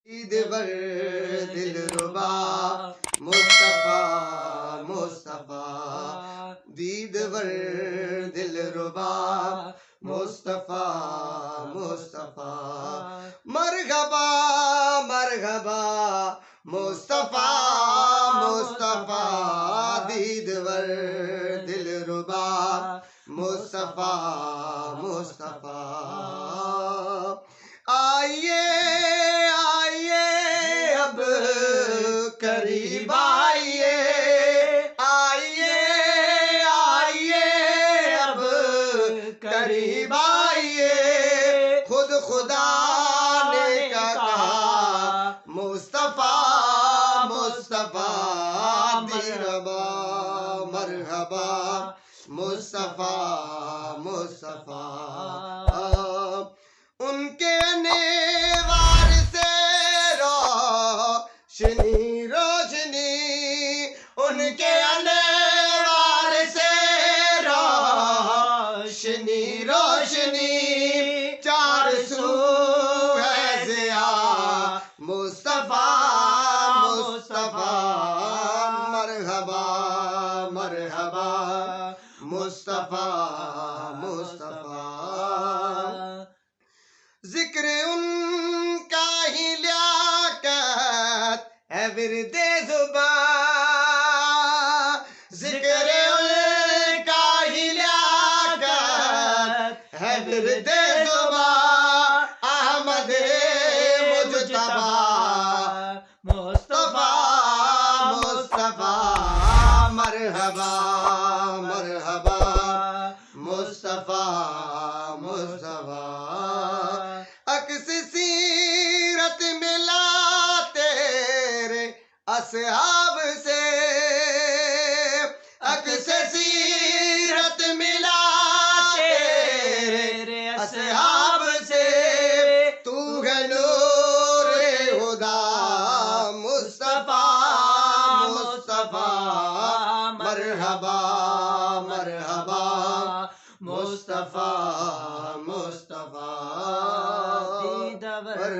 دیدور دلربا مصطفیٰ مصطفیٰ دیدور دلربا مصطفیٰ مصطفیٰ مرحبا مرحبا مصطفیٰ مصطفیٰ دیدور دلربا مصطفیٰ مصطفیٰ آئیے قریب آئیے آئیے آئیے اب قریب آئیے خود خدا نے کہا مصطفیٰ مصطفیٰ مرحبا مرحبا مصطفیٰ مصطفیٰ ان کے انوار سے روشنی روشنی ان کے انوار سے روشنی روشنی چار سو ہے ضیاء مصطفیٰ مصطفیٰ مرحبا مرحبا مصطفیٰ مصطفیٰ ذکر ان کا ہی لیاقت ہے ورد زباں ذکر ان کا ہی لیاقت ہے ورد زباں احمد مجتبیٰ مصطفیٰ مصطفیٰ مرحبا مرحبا مصطفیٰ مصطفیٰ عکس سیرت ملا تیرے اصحاب سے عکس سیرت ملا تیرے اصحاب سے تو ہے نور خدا مصطفیٰ مصطفیٰ مرحبا مرحبا مصطفیٰ مصطفیٰ دیدور